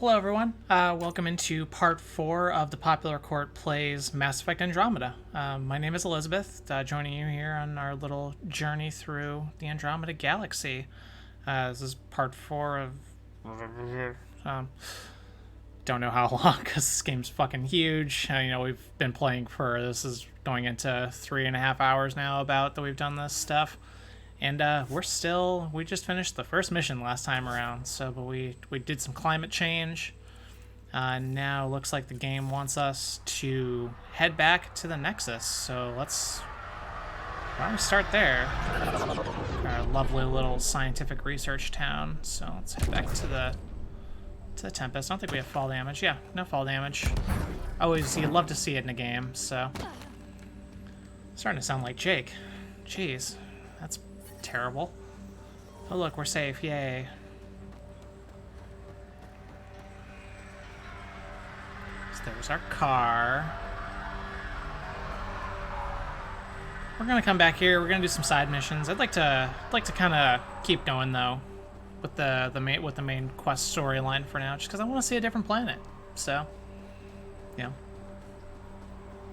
Hello everyone, welcome into part 4 of the Popular Court Plays Mass Effect Andromeda. My name is Elizabeth, joining you here on our little journey through the Andromeda Galaxy. This is part 4 of... don't know how long, because this game's fucking huge. We've been playing for, this is going into 3.5 hours now about that we've done this stuff. And we just finished the first mission last time around, but we did some climate change. Now looks like the game wants us to head back to the Nexus, so why don't we start there? Our lovely little scientific research town, so let's head back to the Tempest. I don't think we have fall damage. Yeah, no fall damage. Always, you'd love to see it in a game, so. Starting to sound like Jake. Jeez, that's terrible. Oh look, we're safe, yay. So there's our car. We're gonna come back here, we're gonna do some side missions. I'd like to kinda keep going though with the main quest storyline for now, just because I want to see a different planet. So,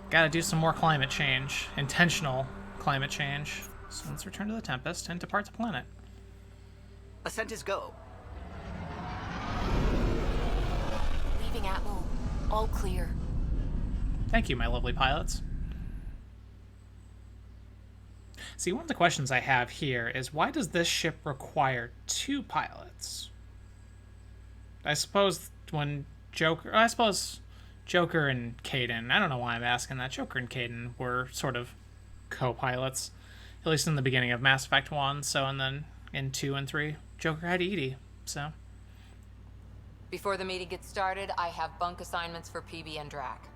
gotta do some more climate change. Intentional climate change. So let's return to the Tempest and depart the planet. Ascent is go. Leaving Atmo. All clear. Thank you, my lovely pilots. See, one of the questions I have here is, why does this ship require 2 pilots? I suppose Joker and Kaidan, I don't know why I'm asking that. Joker and Kaidan were sort of co-pilots. At least in the beginning of Mass Effect 1, and then in 2 and 3, Joker had Edie, so. Before the meeting gets started, I have bunk assignments for PB and Drac.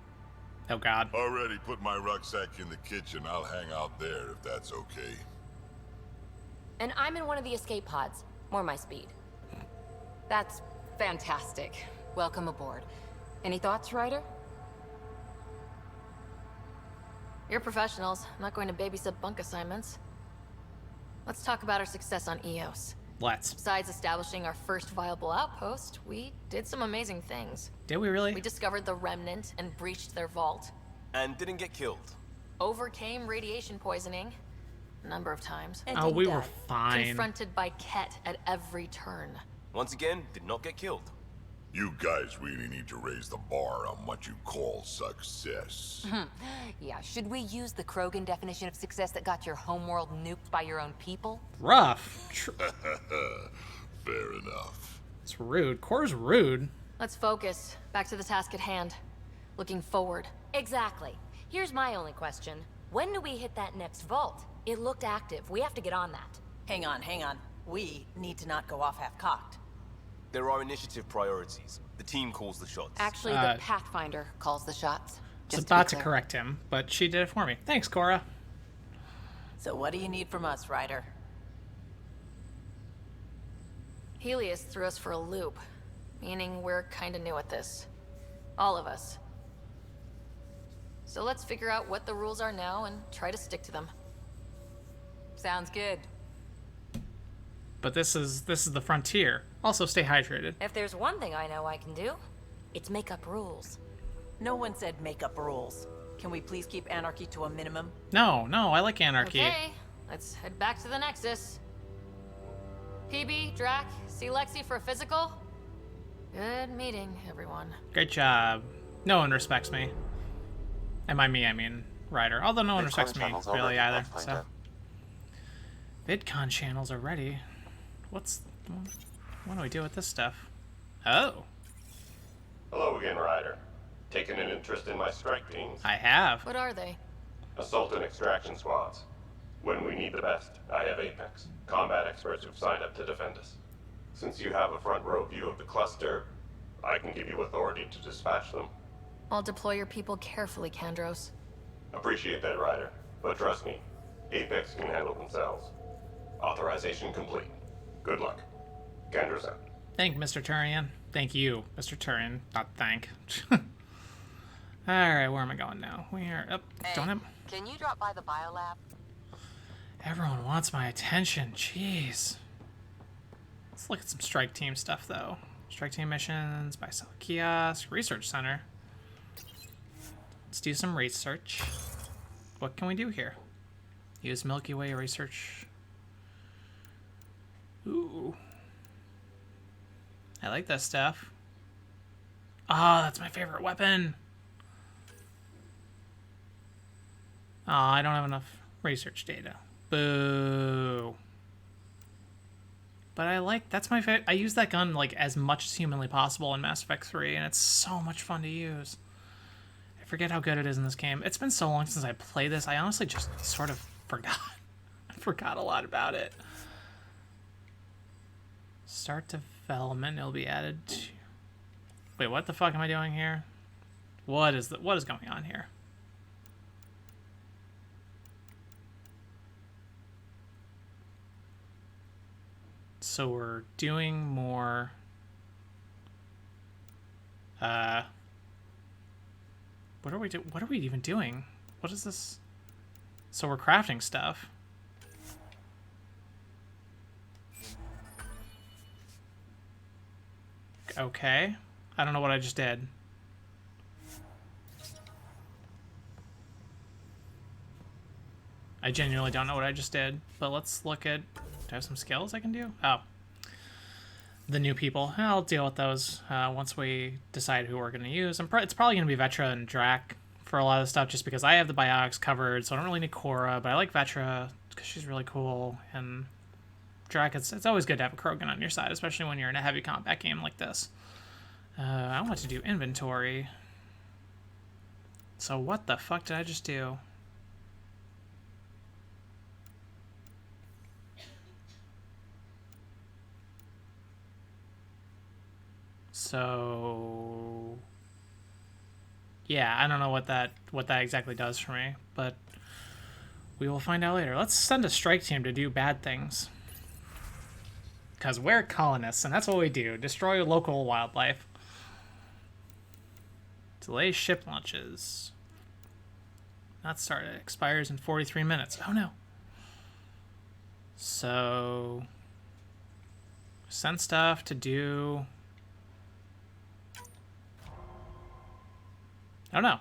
Oh god. Already put my rucksack in the kitchen. I'll hang out there if that's okay. And I'm in one of the escape pods. More my speed. That's fantastic. Welcome aboard. Any thoughts, Ryder? You're professionals. I'm not going to babysit bunk assignments. Let's talk about our success on Eos. Let's. Besides establishing our first viable outpost, we did some amazing things. Did we really? We discovered the Remnant and breached their vault. And didn't get killed. Overcame radiation poisoning a number of times. Oh, we were fine. Confronted by Ket at every turn. Once again, did not get killed. You guys really need to raise the bar on what you call success. Yeah, should we use the Krogan definition of success that got your homeworld nuked by your own people? Rough. Fair enough. It's rude. Core's rude. Let's focus. Back to the task at hand. Looking forward. Exactly. Here's my only question. When do we hit that next vault? It looked active. We have to get on that. Hang on. We need to not go off half-cocked. There are initiative priorities. The team calls the shots. Actually, the Pathfinder calls the shots. I was about to correct him, but she did it for me. Thanks, Cora. So what do you need from us, Ryder? Helios threw us for a loop, meaning we're kinda new at this. All of us. So let's figure out what the rules are now and try to stick to them. Sounds good. But this is the frontier. Also, stay hydrated. If there's one thing I know I can do, it's make up rules. No one said make up rules. Can we please keep anarchy to a minimum? No, I like anarchy. Okay, let's head back to the Nexus. PB, Drac, see Lexi for a physical? Good meeting, everyone. Great job. No one respects me. And by me, I mean Ryder. Although no one respects me, really, either. So. VidCon channels are ready. What do we do with this stuff? Oh. Hello again, Ryder. Taken an interest in my strike teams? I have. What are they? Assault and extraction squads. When we need the best, I have Apex, combat experts who've signed up to defend us. Since you have a front row view of the cluster, I can give you authority to dispatch them. I'll deploy your people carefully, Kandros. Appreciate that, Ryder. But trust me, Apex can handle themselves. Authorization complete. Good luck. Kandros out. Thank Mr. Turian. Thank you, Mr. Turian. Not thank. Alright, where am I going now? We are up. Don't have... Can you drop by the biolab? Everyone wants my attention. Jeez. Let's look at some strike team stuff, though. Strike team missions, buy sell kiosk, research center. Let's do some research. What can we do here? Use Milky Way research. Ooh. I like that stuff. Oh, that's my favorite weapon. Oh, I don't have enough research data. Boo. But I like, that's my favorite. I use that gun like as much as humanly possible in Mass Effect 3, and it's so much fun to use. I forget how good it is in this game. It's been so long since I played this, I honestly just sort of forgot. I forgot a lot about it. Start development, it'll be added to... Wait, what the fuck am I doing here? What is going on here? So we're doing more... What are we even doing? What is this? So we're crafting stuff. Okay. I don't know what I just did. I genuinely don't know what I just did, but let's look at... Do I have some skills I can do? Oh. The new people. I'll deal with those once we decide who we're going to use. It's probably going to be Vetra and Drac for a lot of the stuff, just because I have the biotics covered, so I don't really need Cora, but I like Vetra because she's really cool, and Drac, it's always good to have a Krogan on your side, especially when you're in a heavy combat game like this. I want to do inventory. So what the fuck did I just do? So yeah, I don't know what that exactly does for me, but we will find out later. Let's send a strike team to do bad things. Because we're colonists, and that's what we do. Destroy local wildlife. Delay ship launches. Not started. Expires in 43 minutes. Oh no. So... send stuff to do... Oh no.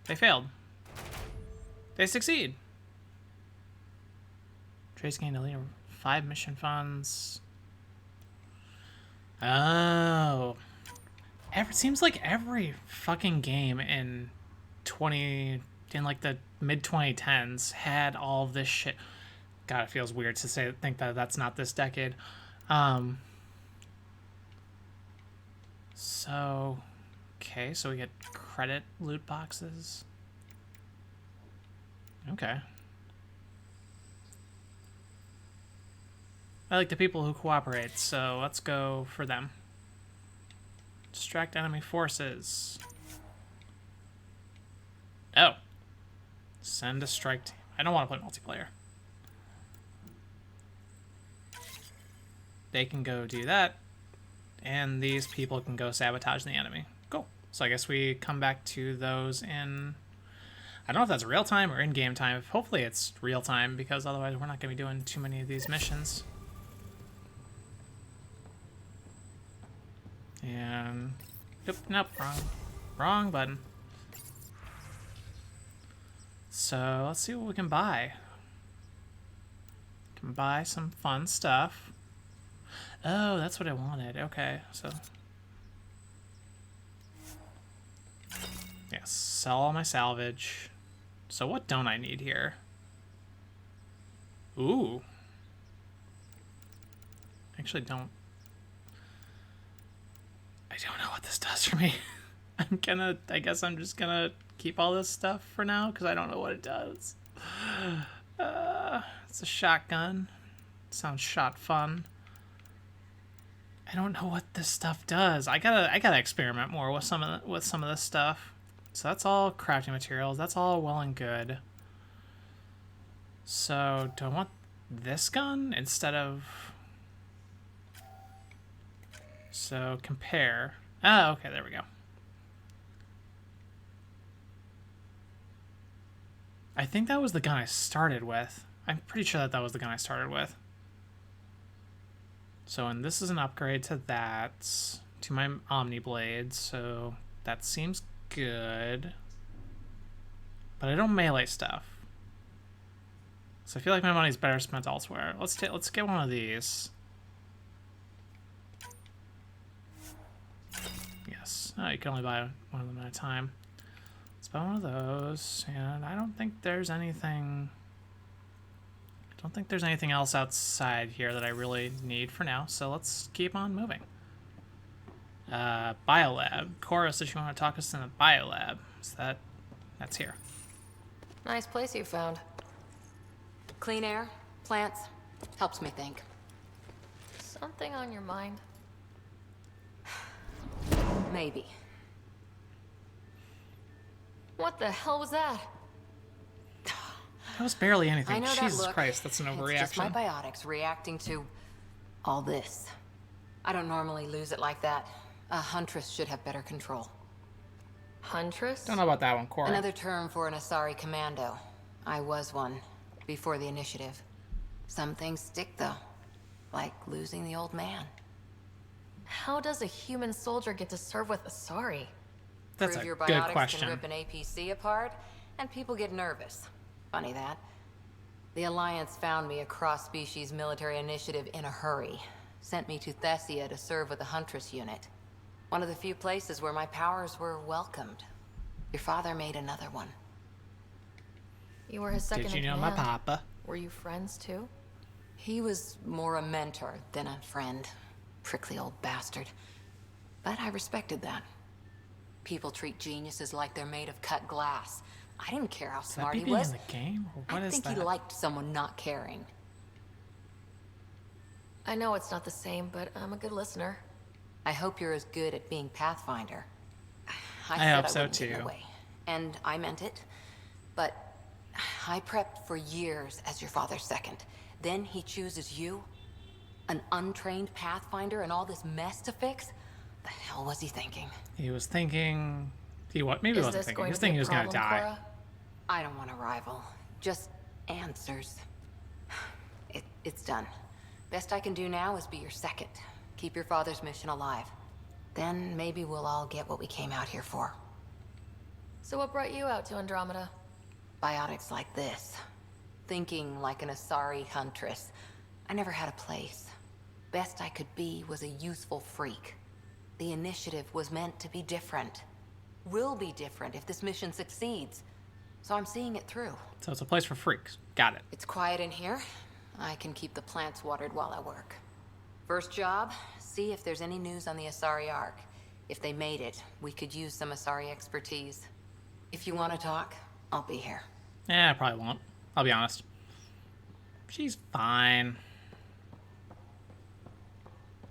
They failed. They succeed. Trace gained a leader. 5 mission funds. Oh. Seems like every fucking game in like the mid-2010s had all of this shit. God, it feels weird to think that that's not this decade. So, okay, so we get credit loot boxes. Okay. I like the people who cooperate, so let's go for them. Distract enemy forces. Oh. Send a strike team. I don't want to play multiplayer. They can go do that. And these people can go sabotage the enemy. Cool. So I guess we come back to those in... I don't know if that's real time or in-game time. Hopefully it's real time, because otherwise we're not going to be doing too many of these missions. And... nope, wrong button. So, let's see what we can buy. Can buy some fun stuff. Oh, that's what I wanted. Okay, so... yes, sell all my salvage. So what don't I need here? Ooh. Actually don't... I don't know what this does for me. I guess I'm just gonna keep all this stuff for now, because I don't know what it does. It's a shotgun. Sounds shot fun. I don't know what this stuff does. I gotta experiment more with some of this stuff. So that's all crafting materials. That's all well and good. So do I want this gun instead of... So, compare. Oh, okay, there we go. I think that was the gun I started with. I'm pretty sure that was the gun I started with. So, and this is an upgrade to that, to my Omni Blade, so that seems good. But I don't melee stuff. So I feel like my money's better spent elsewhere. Let's get one of these. Yes. Oh, you can only buy one of them at a time. Let's buy one of those, and I don't think there's anything... I don't think there's anything else outside here that I really need for now, so let's keep on moving. Biolab. Chorus, if you want to talk us in the Biolab. Is that's here. Nice place you found. Clean air, plants, helps me think. Something on your mind? Maybe. What the hell was that? That was barely anything. I know that Jesus look. Christ, that's an overreaction. It's just my biotics reacting to all this. I don't normally lose it like that. A huntress should have better control. Huntress? Don't know about that one, Cora. Another term for an Asari commando. I was one before the initiative. Some things stick though, like losing the old man. How does a human soldier get to serve with Asari? That's Prove a your good biotics question. can rip an APC apart, and people get nervous. Funny that. The Alliance found me a cross-species military initiative in a hurry. Sent me to Thessia to serve with the Huntress unit. One of the few places where my powers were welcomed. Your father made another one. You were his second Did you in know my command. papa? Were you friends too? He was more a mentor than a friend. Prickly old bastard. But I respected that. People treat geniuses like they're made of cut glass. I didn't care how Is that smart he BB was. in the game? Or what I is think that? he liked someone not caring. I know it's not the same, but I'm a good listener. I hope you're as good at being Pathfinder. I said hope so, wouldn't get in the too. way, and I meant it. But I prepped for years as your father's second. Then he chooses you? An untrained Pathfinder and all this mess to fix? The hell was he thinking? He was thinking... Maybe he Is wasn't this thinking. going He was to be thinking a he was going to problem, die. Cora? I don't want a rival. Just answers. It's done. Best I can do now is be your second. Keep your father's mission alive. Then maybe we'll all get what we came out here for. So what brought you out to Andromeda? Biotics like this. Thinking like an Asari huntress. I never had a place. Best I could be was a useful freak. The initiative was meant to be different. Will be different if this mission succeeds. So I'm seeing it through. So it's a place for freaks. Got it. It's quiet in here. I can keep the plants watered while I work. First job, see if there's any news on the Asari Ark. If they made it, we could use some Asari expertise. If you want to talk, I'll be here. Yeah, I probably won't. I'll be honest. She's fine.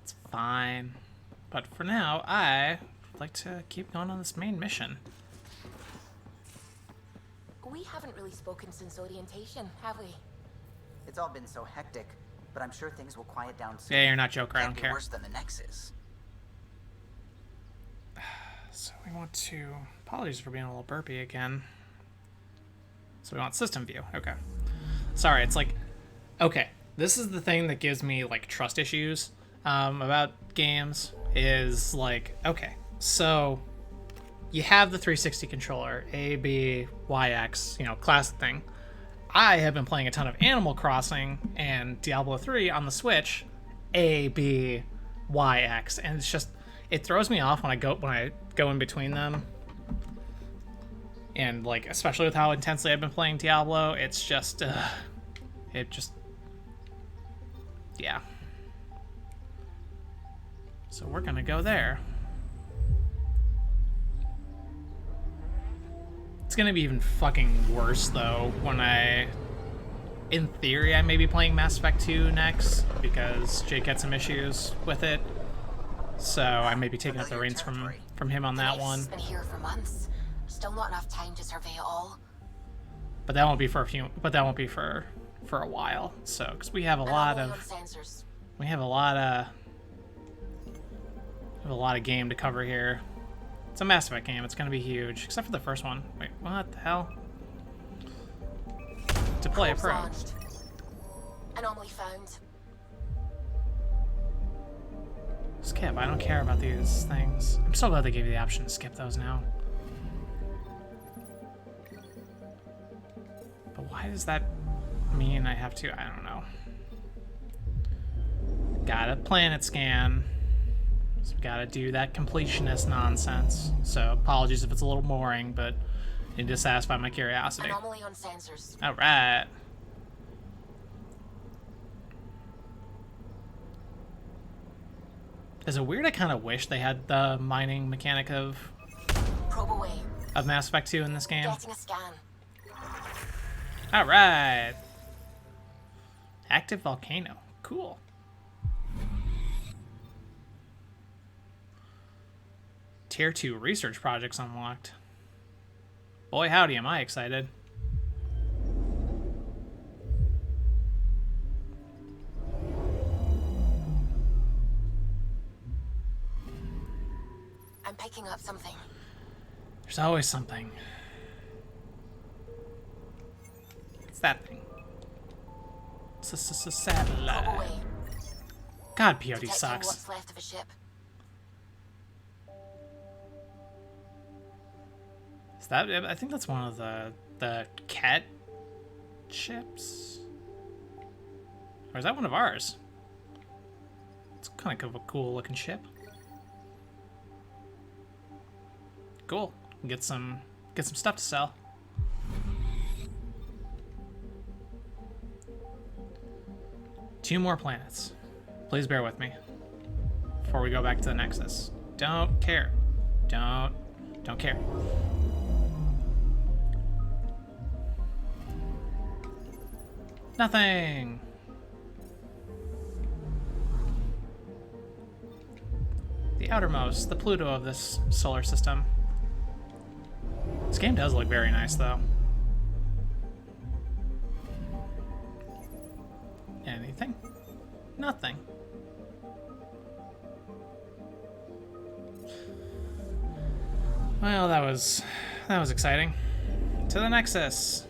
It's fine. But for now, I'd like to keep going on this main mission. We haven't really spoken since orientation, have we? It's all been so hectic, but I'm sure things will quiet down soon. Yeah, you're not Joker. I Can't don't be care. worse than the Nexus. So we want to... Apologies for being a little burpy again. So we want system view. Okay. Sorry, it's like... Okay, this is the thing that gives me, like, trust issues about games. Is, like, okay, so... You have the 360 controller, A, B, Y, X, you know, classic thing. I have been playing a ton of Animal Crossing and Diablo 3 on the Switch, A, B, Y, X, and it's just... It throws me off when I go in between them. And, like, especially with how intensely I've been playing Diablo, it's just, yeah. So we're gonna go there. It's gonna be even fucking worse, though, when in theory, I may be playing Mass Effect 2 next, because Jake had some issues with it. So I may be taking up the reins from him on that one. Been here for months. Still not enough time to survey it all. But that won't be for a while. So, because we have a lot of Sensors. we have a lot of game to cover here. It's a Mass Effect game. It's gonna be huge, except for the first one. Wait, what the hell? To play a pro. Lodged. Anomaly found. Skip. I don't care about these things. I'm so glad they gave you the option to skip those now. But why does that mean I have to? I don't know. Got a planet scan. So we gotta do that completionist nonsense. So apologies if it's a little boring, but it just satisfied my curiosity. Anomaly on sensors. Alright. Is it weird? I kind of wish they had the mining mechanic of Probe away. Mass Effect 2 in this game. Getting a scan. Alright. Active volcano. Cool. Tier 2 research projects unlocked. Boy howdy, am I excited. I'm picking up something. There's always something. It's that thing. It's a satellite. Probe away. God, POD Detecting sucks. what's left of a ship. Is that? I think that's one of the cat ships. Or is that one of ours? It's kind of a cool looking ship. Cool. Get some stuff to sell. Two more planets. Please bear with me before we go back to the Nexus. Don't care. Don't care. Nothing. The outermost, the Pluto of this solar system. This game does look very nice, though. Anything? Nothing. Well, that was exciting. To the Nexus.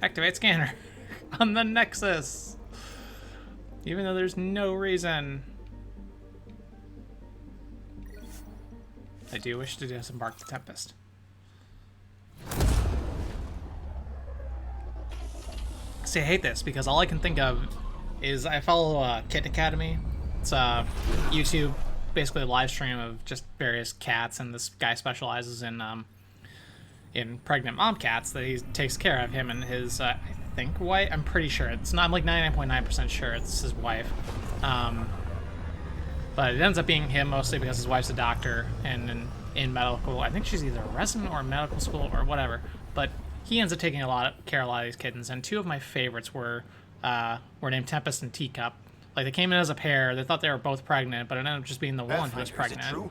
Activate scanner on the Nexus. Even though there's no reason. I do wish to disembark the Tempest. See, I hate this because all I can think of is I follow Kit Academy. It's a YouTube, basically a live stream of just various cats, and this guy specializes in pregnant mom cats that he takes care of. Him and his, I think, wife. I'm pretty sure it's not. I'm like 99.9% sure it's his wife. But it ends up being him mostly because his wife's a doctor and in medical. I think she's either a resident or medical school or whatever. But he ends up taking a lot of care of a lot of these kittens. And two of my favorites were named Tempest and Teacup. Like, they came in as a pair. They thought they were both pregnant, but it ended up just being the one who was pregnant.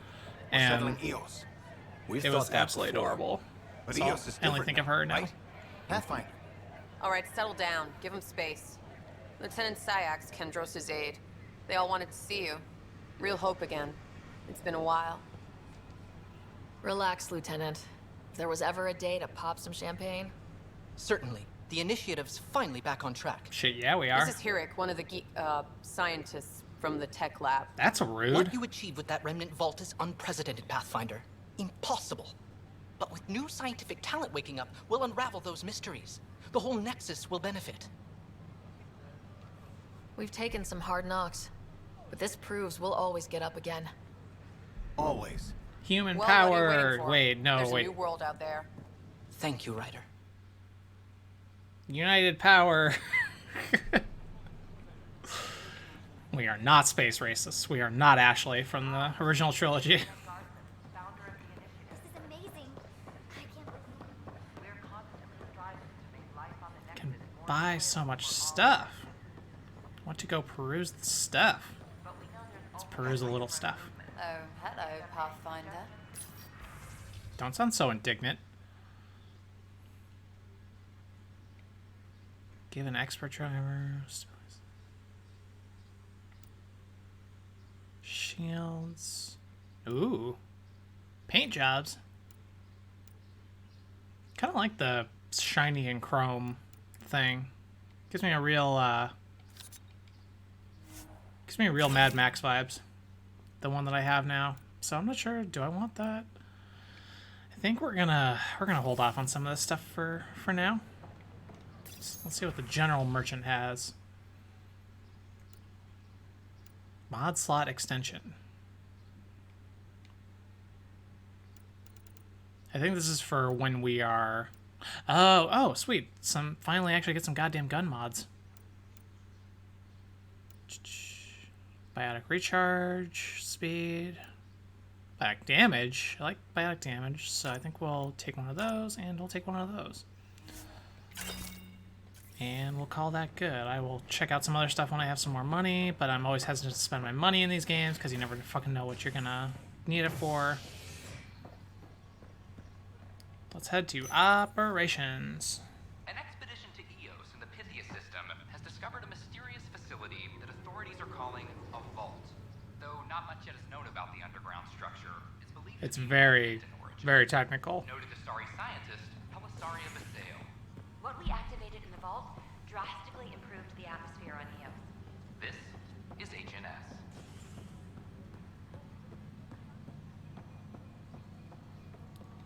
And it was absolutely adorable. But So EOS is I only different think of her now. right? Pathfinder. All right, settle down. Give him space. Lieutenant Syax, Kendros' aide. They all wanted to see you. Real hope again. It's been a while. Relax, Lieutenant. If there was ever a day to pop some champagne. Certainly. The initiative's finally back on track. Shit, yeah, we are. This is Hirik, one of the scientists from the tech lab. That's rude. What you achieved with that remnant vault is unprecedented, Pathfinder. Impossible. But with new scientific talent waking up, we'll unravel those mysteries. The whole Nexus will benefit. We've taken some hard knocks, but this proves we'll always get up again. Always. Human Well, what are you power. waiting for? Wait, no, There's wait. a new world out there. Thank you, Ryder. United power. We are not space racists. We are not Ashley from the original trilogy. This is amazing. I can't believe we're constantly striving to make life on the Can Nexus more buy so much stuff. I want to go peruse the stuff. Let's peruse a little stuff. Oh, hello, Pathfinder. Don't sound so indignant. Give an expert driver. Shields. Ooh. Paint jobs. Kind of like the shiny and chrome thing. Gives me a real Mad Max vibes. The one that I have now. So I'm not sure. Do I want that? I think we're gonna hold off on some of this stuff for now. Let's see what the general merchant has. Mod slot extension. I think this is for when we are... Oh, sweet. Finally actually get some goddamn gun mods. Biotic recharge, speed, biotic damage. I like biotic damage, so I think we'll take one of those, and we'll take one of those. And we'll call that good. I will check out some other stuff when I have some more money, but I'm always hesitant to spend my money in these games because you never fucking know what you're gonna need it for. Let's head to operations. An expedition to Eos in the Pythia system has discovered a mysterious facility that authorities are calling a vault. Though not much yet is known about the underground structure, it's believed it's very, very technical. Noted Astari scientist Pelisaria Basale. What we activated in the vault drastically improved the atmosphere on Eos. This is HNS.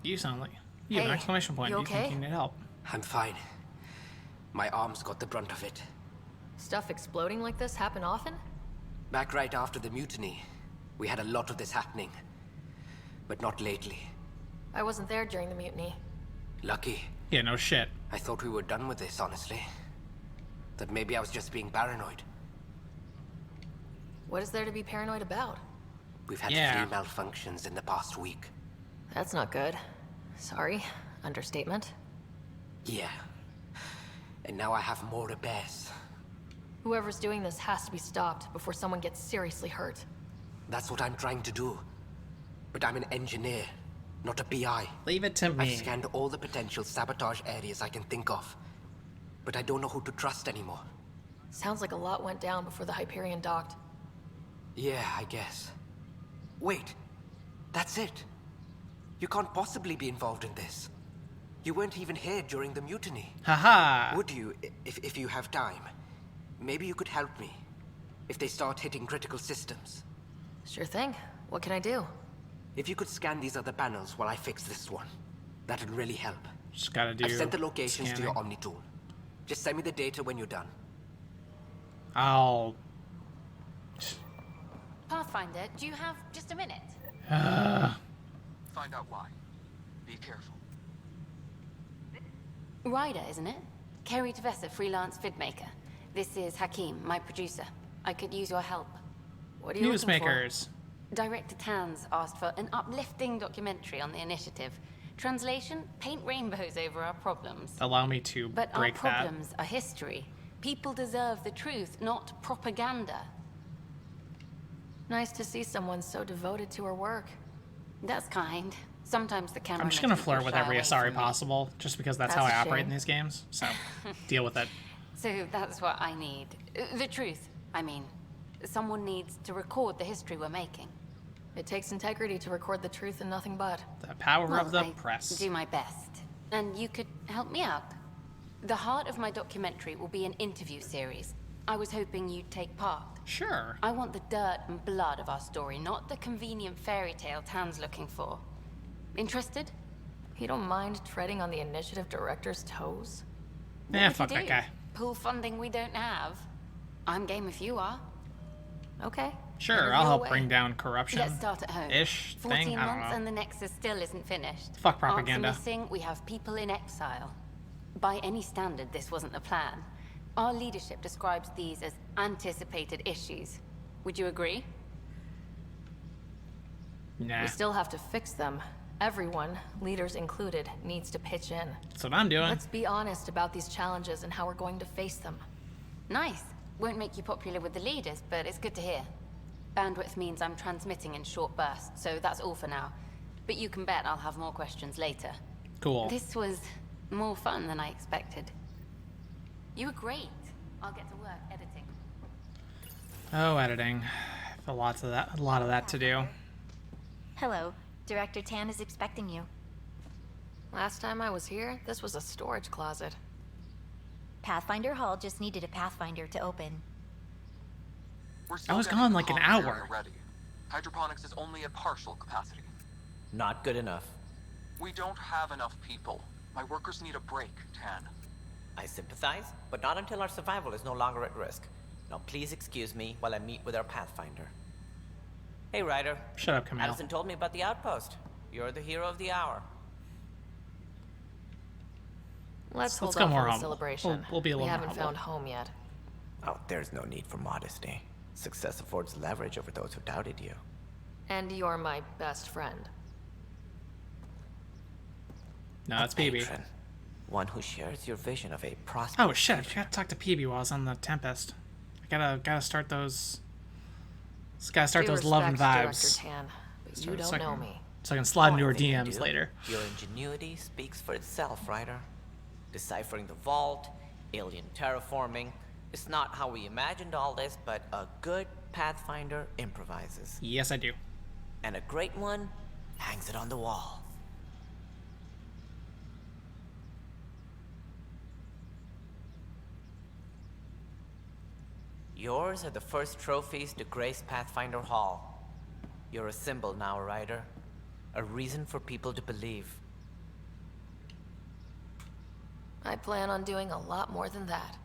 You sound like you have an exclamation point. You Do you okay? think you need help? I'm fine. My arms got the brunt of it. Stuff exploding like this happen often? Back right after the mutiny, we had a lot of this happening. But not lately. I wasn't there during the mutiny. Lucky. Yeah, no shit. I thought we were done with this, honestly. That maybe I was just being paranoid. What is there to be paranoid about? We've had 3 malfunctions in the past week. That's not good. Sorry. Understatement. Yeah. And now I have more repairs. Whoever's doing this has to be stopped before someone gets seriously hurt. That's what I'm trying to do. But I'm an engineer, not a PI. Leave it to me. I've scanned all the potential sabotage areas I can think of. But I don't know who to trust anymore. Sounds like a lot went down before the Hyperion docked. Yeah, I guess. Wait. That's it. You can't possibly be involved in this. You weren't even here during the mutiny. Haha. Would you, if you have time? Maybe you could help me. If they start hitting critical systems. Sure thing. What can I do? If you could scan these other panels while I fix this one, that'd really help. Just gotta do. I've sent the locations scanning to your Omni tool. Just send me the data when you're done. I'll. Pathfinder, do you have just a minute? Find out why. Be careful. Ryder, isn't it? Kerry Tavessa, freelance vidmaker. This is Hakim, my producer. I could use your help. What are you looking for? Newsmakers. Director Tans asked for an uplifting documentary on the initiative. Translation, paint rainbows over our problems. Allow me to But break our that. problems are history. People deserve the truth, not propaganda. Nice to see someone so devoted to her work. That's kind. Sometimes the camera. I'm just gonna flirt with every Asari possible, just because that's how That's I a operate in shame. these games. So, deal with it. So that's what I need. The truth, I mean. Someone needs to record the history we're making. It takes integrity to record the truth and nothing but. The power of the I press. do my best. And you could help me out. The heart of my documentary will be an interview series. I was hoping you'd take part. Sure. I want the dirt and blood of our story, not the convenient fairy tale Tan's looking for. Interested? You don't mind treading on the initiative director's toes? What Nah, would fuck you that do? guy. Pool funding we don't have. I'm game if you are. Okay. Sure, Whatever I'll your help way. bring down corruption. Let's start at home. Ish 14 thing. I don't months know. and the Nexus still isn't finished. Fuck propaganda. Answer missing, we have people in exile. By any standard, this wasn't the plan. Our leadership describes these as anticipated issues. Would you agree? Nah. We still have to fix them. Everyone, leaders included, needs to pitch in. That's what I'm doing. Let's be honest about these challenges and how we're going to face them. Nice. Won't make you popular with the leaders, but it's good to hear. Bandwidth means I'm transmitting in short bursts, so that's all for now. But you can bet I'll have more questions later. Cool. This was more fun than I expected. You were great. I'll get to work editing. Oh, editing. I have a lot of that to do. Hello. Director Tan is expecting you. Last time I was here, this was a storage closet. Pathfinder Hall just needed a Pathfinder to open. I was gone like an hour. Already. Hydroponics is only at partial capacity. Not good enough. We don't have enough people. My workers need a break, Tan. I sympathize, but not until our survival is no longer at risk. Now please excuse me while I meet with our Pathfinder. Hey, Ryder. Shut up, Camille. Addison told me about the outpost. You're the hero of the hour. Let's go hold off more on the humble. celebration. We'll be a we little haven't more humble. found home yet. Oh, there's no need for modesty. Success affords leverage over those who doubted you. And you're my best friend. No, that's PB. Patron. One who shares your vision of a prosperous Oh shit! I forgot to talk to PB while I was on the Tempest. I gotta start those. Just gotta start Due those love and respect, vibes. Director Tan, but So- you don't so I know can- me. So I can slide into her Anything you DMs do, later. Your ingenuity speaks for itself, Ryder. Deciphering the vault, alien terraforming. It's not how we imagined all this, but a good Pathfinder improvises. Yes, I do. And a great one hangs it on the wall. Yours are the first trophies to grace Pathfinder Hall. You're a symbol now, Ryder. A reason for people to believe. I plan on doing a lot more than that.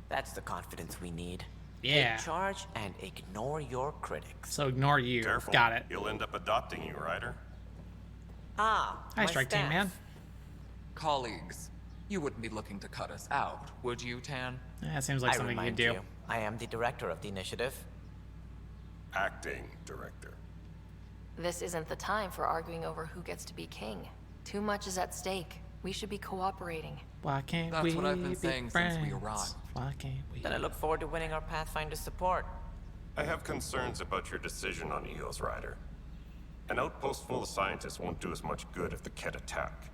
That's the confidence we need. Yeah. Take charge and ignore your critics. So ignore you. Careful. Got it. He'll end up adopting you, Ryder. Ah, Hi, my Strike Team, staff. man. Colleagues, you wouldn't be looking to cut us out, would you, Tan? Yeah, it seems like I something you could remind do. I am the director of the initiative. Acting director. This isn't the time for arguing over who gets to be king. Too much is at stake. We should be cooperating. Why can't That's we what I've been be saying friends? since we arrived. Why can't we? Then I look forward to winning our Pathfinder's support. I have concerns about your decision on Eos, Ryder. An outpost full of scientists won't do us much good if the Kett attack.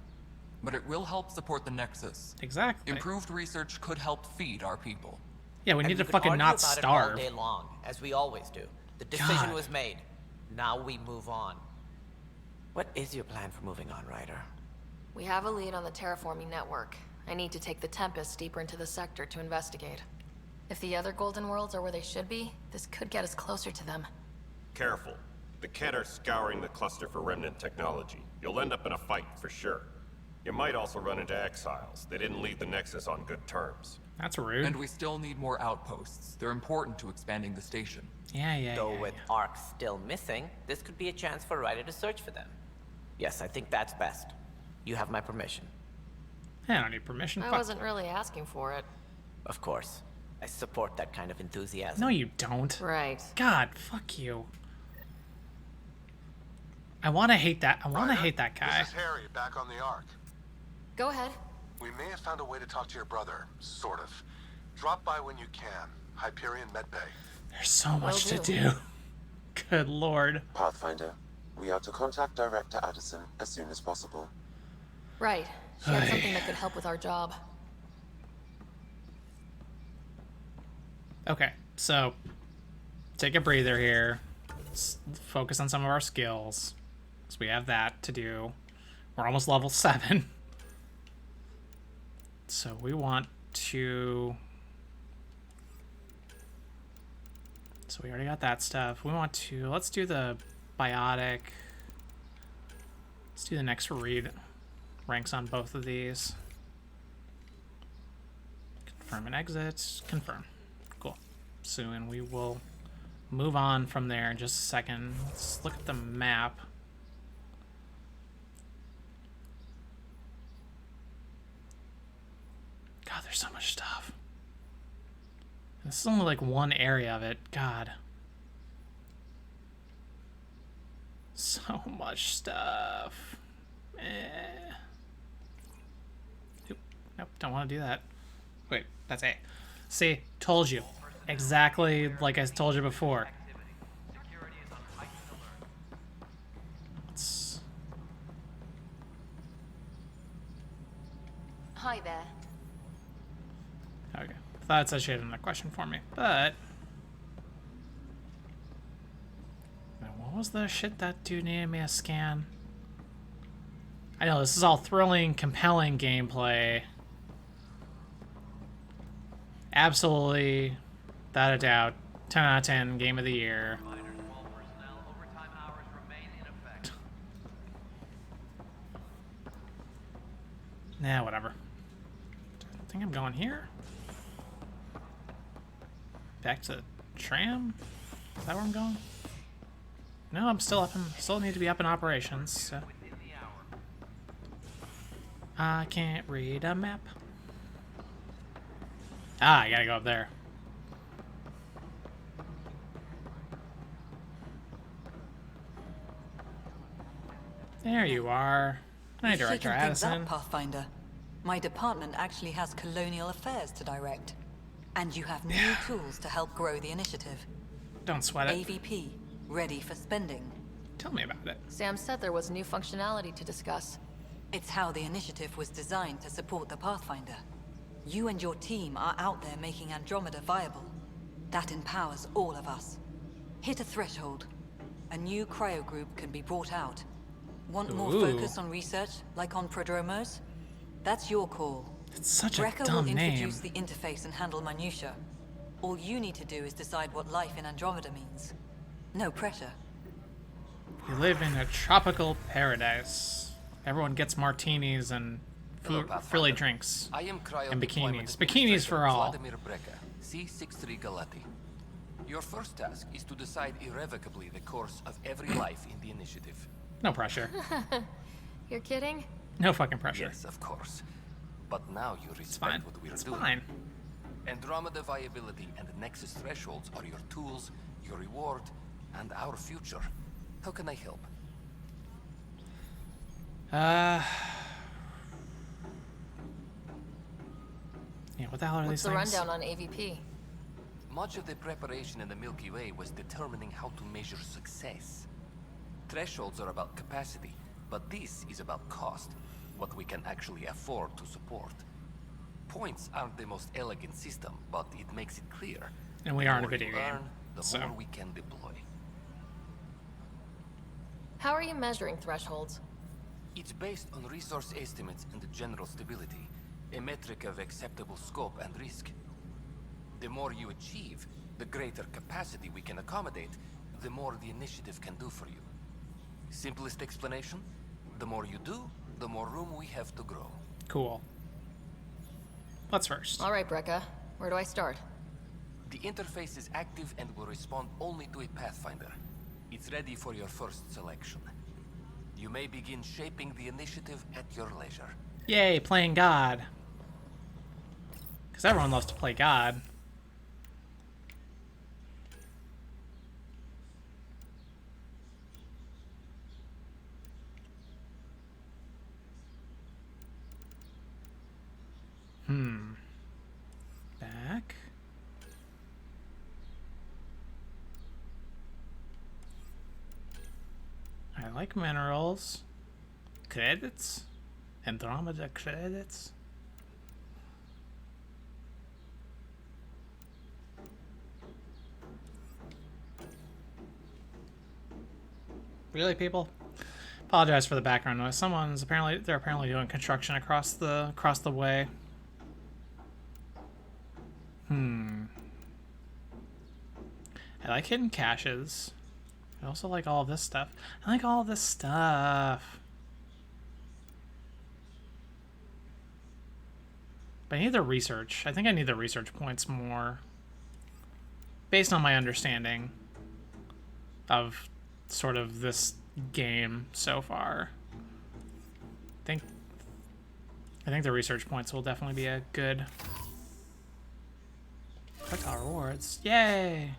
But it will help support the Nexus. Exactly. Improved research could help feed our people. Yeah, we And need to could fucking argue not about it starve. all day long, as we always do. The decision God. was made. Now we move on. What is your plan for moving on, Ryder? We have a lead on the terraforming network. I need to take the Tempest deeper into the sector to investigate. If the other Golden Worlds are where they should be, this could get us closer to them. Careful. The Kett are scouring the cluster for remnant technology. You'll end up in a fight for sure. You might also run into exiles. They didn't leave the Nexus on good terms. That's rude. And we still need more outposts. They're important to expanding the station. Yeah. Though with Ark still missing, this could be a chance for Ryder to search for them. Yes, I think that's best. You have my permission. I don't need permission. I Fuck. wasn't really asking for it. Of course. I support that kind of enthusiasm. No, you don't. Right. God, fuck you. I want to hate that. I want to hate that guy. This is Harry, back on the Ark. Go ahead. We may have found a way to talk to your brother, sort of. Drop by when you can. Hyperion Medbay. There's so much to do. Good lord. Pathfinder, we are to contact Director Addison as soon as possible. Right. She had something that could help with our job. Okay, so take a breather here. Let's focus on some of our skills. So we have that to do. We're almost level 7. So we want to... So we already got that stuff. We want to... Let's do the biotic. Let's do the next read. Ranks on both of these. Confirm and exit. Confirm. Cool. Soon we will move on from there in just a second. Let's look at the map. God, there's so much stuff. This is only like one area of it. God. So much stuff. Oop, nope, don't want to do that. Wait, that's A. See, told you. Exactly like I told you before. Let's... Hi there. Okay. Thought it said she had another question for me, but... Now, what was the shit that dude needed me to scan? I know, this is all thrilling, compelling gameplay. Absolutely, without a doubt, 10 out of 10 game of the year. Nah, whatever. I think I'm going here. Back to tram? Is that where I'm going? No, I'm still up in, still need to be up in operations, so. I can't read a map. Ah, I gotta go up there. There you are. Hi, Director Addison. Pathfinder. My department actually has colonial affairs to direct. And you have new tools to help grow the initiative. Don't sweat it. AVP, ready for spending. Tell me about it. Sam said there was new functionality to discuss. It's how the initiative was designed to support the Pathfinder. You and your team are out there making Andromeda viable. That empowers all of us. Hit a threshold. A new cryo group can be brought out. Want more focus on research, like on Prodromos? That's your call. It's such a Brekka dumb will name. introduce the interface and handle minutiae. All you need to do is decide what life in Andromeda means. No pressure. You live in a tropical paradise. Everyone gets martinis and frilly drinks. I am and bikinis. Bikinis for all. Vladimir Brekka, C63 Galati. Your first task is to decide irrevocably the course of every life in the initiative. No pressure. You're kidding? No fucking pressure. Yes, of course. But now you respect what we're doing. Fine. Andromeda viability and Nexus thresholds are your tools, your reward, and our future. How can I help? Yeah, what the hell are What's these the things? rundown on AVP? Much of the preparation in the Milky Way was determining how to measure success. Thresholds are about capacity, but this is about cost, what we can actually afford to support. Points aren't the most elegant system, but it makes it clear. And we are in a video game, The more we can deploy. How are you measuring thresholds? It's based on resource estimates and general stability, a metric of acceptable scope and risk. The more you achieve, the greater capacity we can accommodate, the more the initiative can do for you. Simplest explanation, the more you do, the more room we have to grow. Cool. What's first? All right, Brekka. Where do I start? The interface is active and will respond only to a Pathfinder. It's ready for your first selection. You may begin shaping the initiative at your leisure. Yay, playing God. Because everyone loves to play God. Back. I like minerals. Credits. Andromeda credits. Really, people? Apologize for the background noise. They're apparently doing construction across the way. I like hidden caches. I also like all of this stuff. I like all of this stuff. But I need the research. I think I need the research points more. Based on my understanding of sort of this game so far. I think the research points will definitely be a good... Click all rewards. Yay!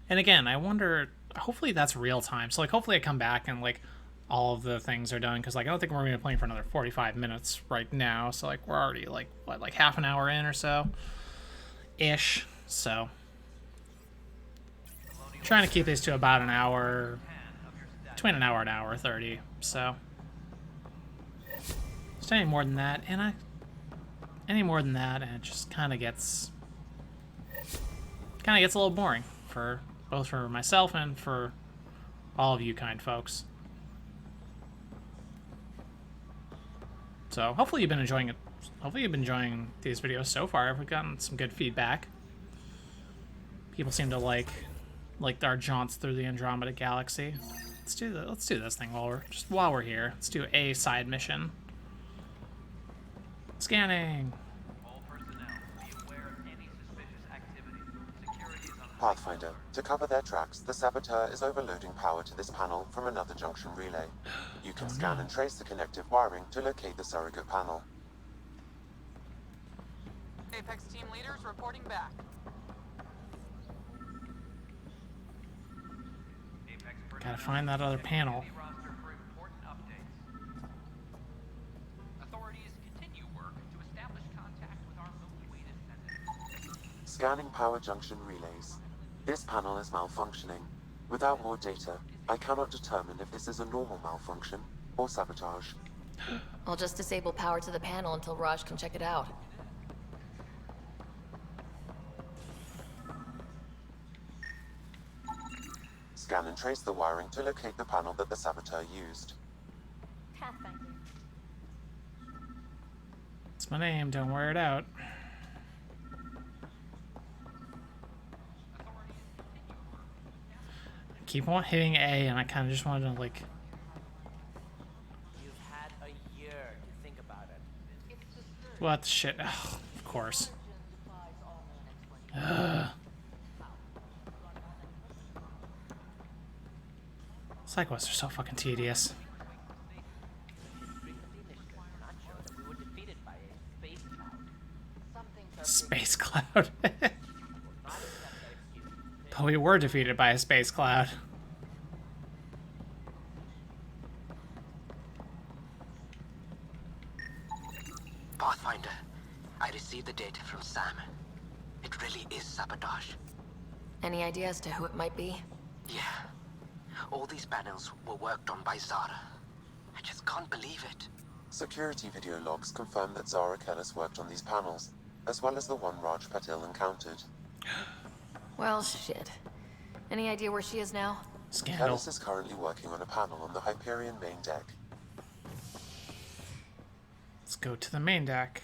And again, I wonder, hopefully that's real time. So like hopefully I come back and like all of the things are done, because like I don't think we're gonna be playing for another 45 minutes right now. So like we're already like what, like half an hour in or so ish. So trying to keep these to about an hour, between an hour and hour 30. So just any more than that, and it just kind of gets a little boring for both for myself and for all of you kind folks. So hopefully you've been enjoying it. Hopefully you've been enjoying these videos so far. We've gotten some good feedback. People seem to like our jaunts through the Andromeda galaxy. Let's do this thing while we're here. Let's do a side mission. Scanning. Pathfinder, to cover their tracks, the saboteur is overloading power to this panel from another junction relay. You can scan and trace the connective wiring to locate the surrogate panel. Apex team leaders reporting back. Gotta find that other panel. Scanning power junction relays. This panel is malfunctioning. Without more data, I cannot determine if this is a normal malfunction or sabotage. I'll just disable power to the panel until Raj can check it out. Scan and trace the wiring to locate the panel that the saboteur used. Pathfinder. It's my name, don't wear it out. I keep on hitting A and I kind of just wanted to like... You've had a year to think about it. What the shit? Ugh, of course. Ugh. Side quests are so fucking tedious. Space cloud. But we were defeated by a space cloud. Pathfinder, I received the data from Sam. It really is sabotage. Any idea as to who it might be? Yeah. All these panels were worked on by Zara. I just can't believe it. Security video logs confirm that Zara Kellis worked on these panels, as well as the one Raj Patil encountered. Well, shit. Any idea where she is now? Scandal. Kellis is currently working on a panel on the Hyperion main deck. Let's go to the main deck.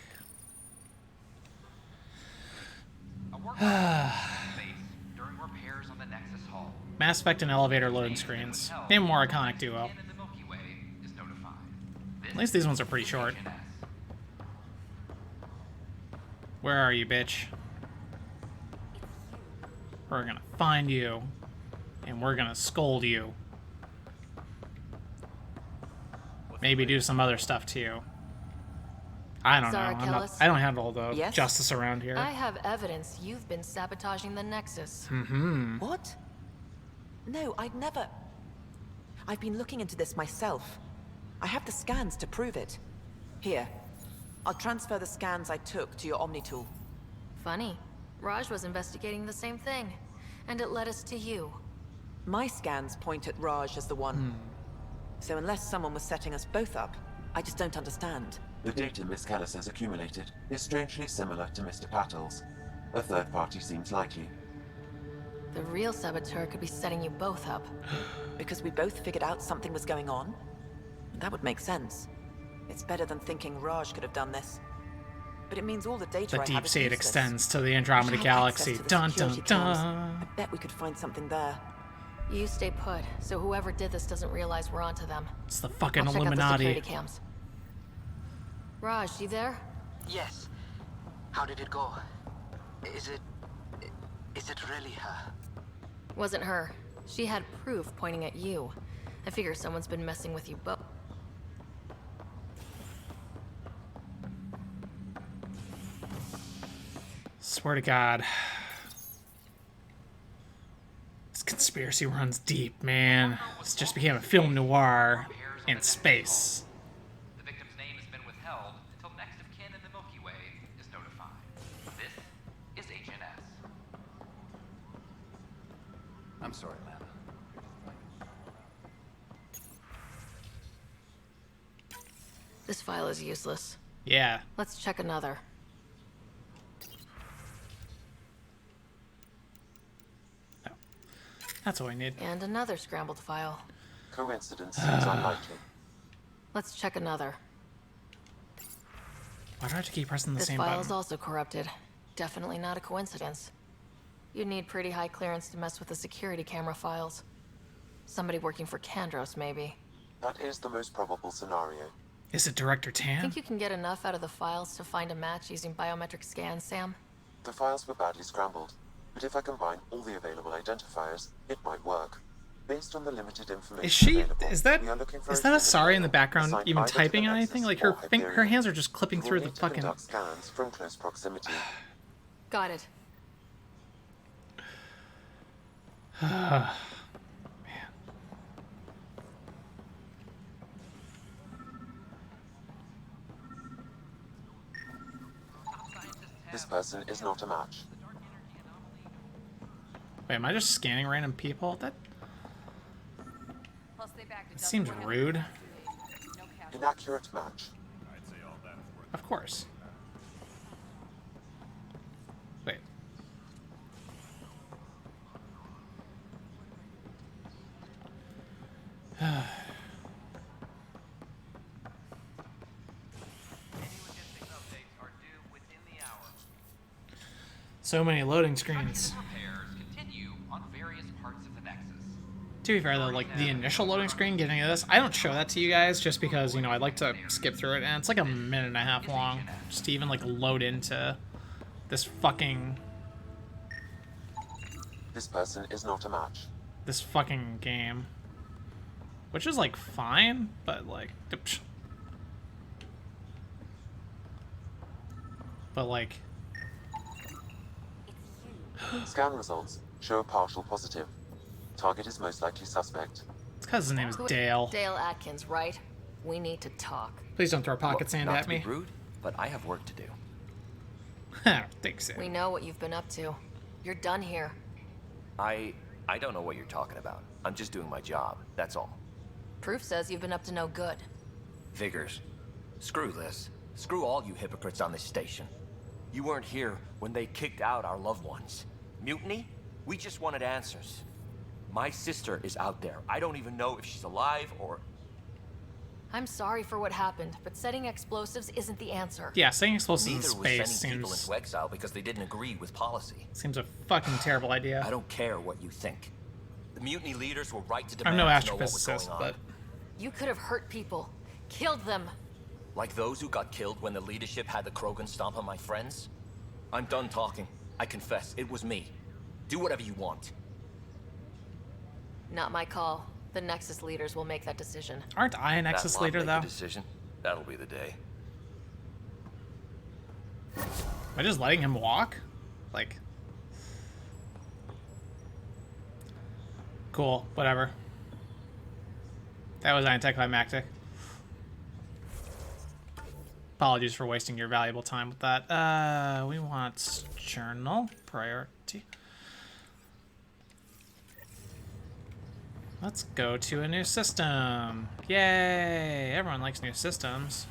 During repairs on the Nexus hull. Mass Effect and elevator loading screens. Name a more iconic duo. At least these ones are pretty short. Where are you, bitch? We're gonna find you, and we're gonna scold you. Maybe do some other stuff to you. I don't know. I don't handle the justice around here. I have evidence you've been sabotaging the Nexus. Mm-hmm. What? No, I'd never... I've been looking into this myself. I have the scans to prove it. Here. I'll transfer the scans I took to your Omni tool. Funny. Raj was investigating the same thing, and it led us to you. My scans point at Raj as the one. So unless someone was setting us both up, I just don't understand. The data Miss Kellis has accumulated is strangely similar to Mr. Patil's. A third party seems likely. The real saboteur could be setting you both up. Because we both figured out something was going on? That would make sense. It's better than thinking Raj could have done this. But it means all the data The I deep have is sea useless. extends to the Andromeda galaxy. Dun dun dun. I bet we could find something there. You stay put, so whoever did this doesn't realize we're onto them. It's the fucking I'll check out the Illuminati. security cams. Raj, you there? Yes. How did it go? Is it really her? Wasn't her. She had proof pointing at you. I figure someone's been messing with you both. Swear to God. This conspiracy runs deep, man. This just became a film noir in space. The victim's name has been withheld until next of kin in the Milky Way is notified. This is HNS. I'm sorry, man. This file is useless. Yeah. Let's check another. That's what we need. And another scrambled file. Coincidence seems unlikely. Let's check another. Why do I have to keep pressing the This same file is button? also corrupted. Definitely not a coincidence. You'd need pretty high clearance to mess with the security camera files. Somebody working for Kandros, maybe. That is the most probable scenario. Is it Director Tan? Think you can get enough out of the files to find a match using biometric scans, Sam? The files were badly scrambled, but if I combine all the available identifiers, it might work. Based on the limited information Is she? available, Is that? we are looking for Is a that human Asari in the male background assigned even either to typing the on Nexus anything? Like or her Hyperion. hands are just clipping You through will the need to fucking. conduct scans from close proximity. Got it. This person is not a match. Wait, am I just scanning random people? That seems rude. Inaccurate match. Of course. Wait. So many loading screens. Continue on various parts of the Nexus. To be fair though, like the initial loading screen getting to this, I don't show that to you guys just because, you know, I'd like to skip through it, and it's like a minute and a half long just to even like load into this fucking This person is not a match. this fucking game. Which is like fine, but like Scan results show a partial positive. Target is most likely suspect. it's because his name is Dale. Dale Atkins, right? We need to talk. Please don't throw pocket sand Not at to me. be rude, but I have work to do. I don't think so. We know what you've been up to. You're done here. I don't know what you're talking about. I'm just doing my job, that's all. Proof says you've been up to no good. Figures. Screw this. Screw all you hypocrites on this station. You weren't here when they kicked out our loved ones. Mutiny? We just wanted answers. My sister is out there. I don't even know if she's alive or... I'm sorry for what happened, but setting explosives isn't the answer. Yeah, setting explosives in Neither space was sending people seems into exile because they didn't agree with policy. seems a fucking terrible idea. I don't care what you think. The mutiny leaders were right to I'm demand no to know what was astrophysicist, going on. but You could have hurt people. Killed them. Like those who got killed when the leadership had the Krogan stomp on my friends? I'm done talking. I confess, it was me. Do whatever you want. Not my call. The Nexus leaders will make that decision. aren't I a Nexus That lot leader make though? a decision. That'll be the day. Am I just letting him walk? Like, cool, whatever. That was anticlimactic. Apologies for wasting your valuable time with that. We want journal priority. Let's go to a new system. Yay! Everyone likes new systems.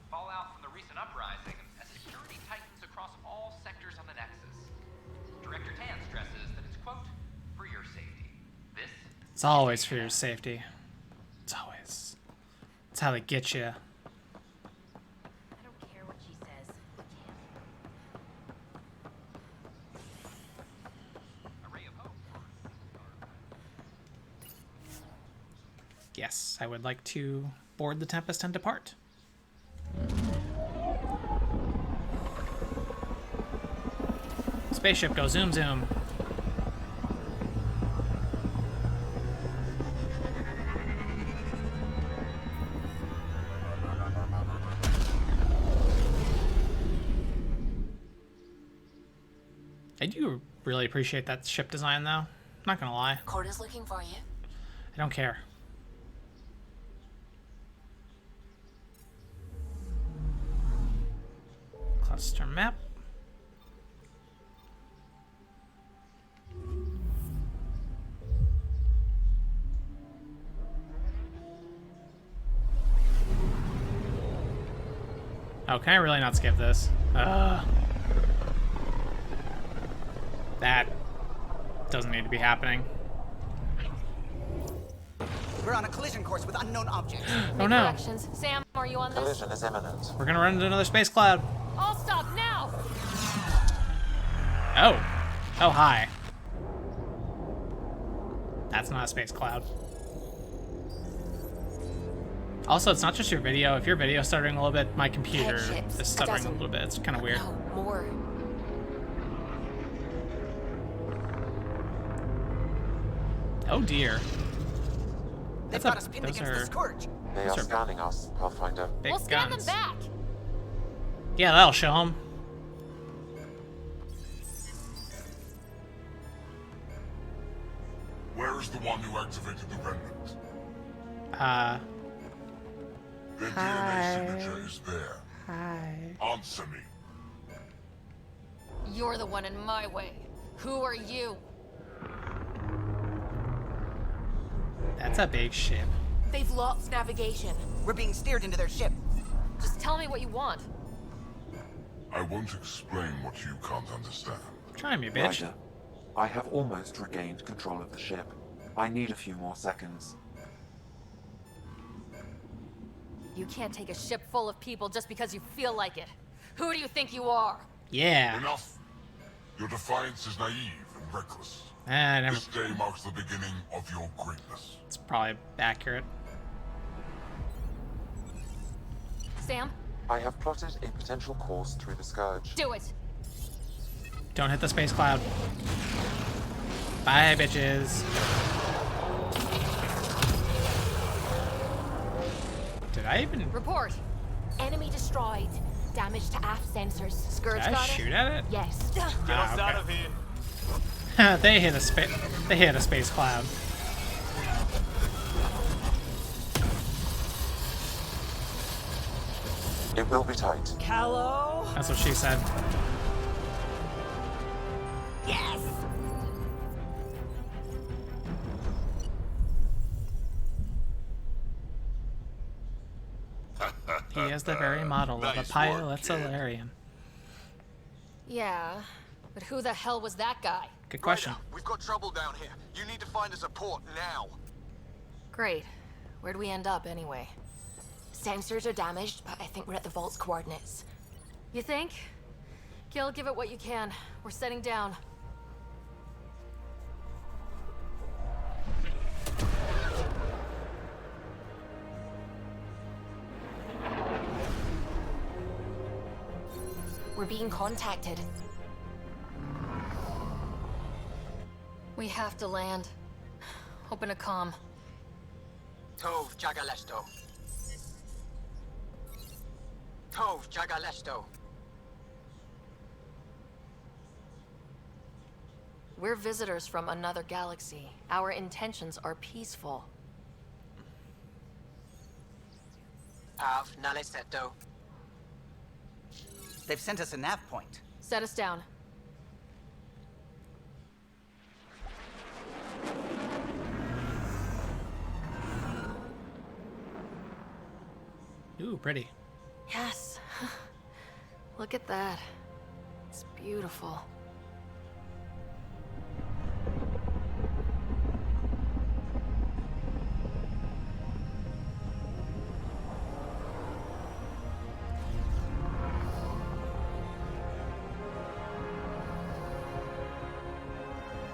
Fallout from the recent uprising as security tightens across all sectors of the Nexus. Director Tan stresses that it's, quote, for your safety. This It's always for your safety. It's always. It's how they get you. I don't care what she says. Yes, I would like to board the Tempest and depart. Spaceship, go zoom zoom. I do really appreciate that ship design though. I'm not gonna lie. Corda's looking for you. I don't care. Cluster map. Oh, can I really not skip this? That doesn't need to be happening. We're on a collision course with unknown objects. Oh no. Corrections. Sam, are you on this? Collision is imminent. We're gonna run into another space cloud. All stop now! Oh. Oh, hi. That's not a space cloud. Also, it's not just your video. If your video's stuttering a little bit, my computer Headships. is stuttering a little bit. It's kind of weird. No, more. Oh dear. They've got us pinned against the scourge. They are scanning us, Pathfinder. Big We'll scan guns. them back. Yeah, that'll show them. Where is the one who activated the remnant? Their DNA signature is there. Hi. Answer me. You're the one in my way. Who are you? That's a big ship. They've lost navigation. We're being steered into their ship. Just tell me what you want. I won't explain what you can't understand. Try me, bitch. Ryder, I have almost regained control of the ship. I need a few more seconds. You can't take a ship full of people just because you feel like it. Who do you think you are? Yeah. Enough. Your defiance is naive and reckless. Never. This day marks the beginning of your greatness. It's probably accurate. Sam, I have plotted a potential course through the Scourge. do it. Don't hit the space cloud. Bye, bitches. Did I even... Report. Enemy destroyed. Damage to aft sensors. Scourge Did I got shoot it? at it? Yes. Get us out of here. They hit a space. They hit a space cloud. It will be tight. Hello? That's what she said. Yes! He is the very model of a Nice pilot work, kid. Solarian. Yeah, but who the hell was that guy? Good question. Ryder, we've got trouble down here. You need to find us a port now. Great. Where'd we end up anyway? Sensors are damaged, but I think we're at the vault's coordinates. You think? Gil, give it what you can. We're setting down. We're being contacted. We have to land. Open a comm. Tov Jagalesto. Tov Jagalesto. We're visitors from another galaxy. Our intentions are peaceful. Av Naleseto. They've sent us a nav point. Set us down. Ooh, pretty. Yes. Look at that. It's beautiful.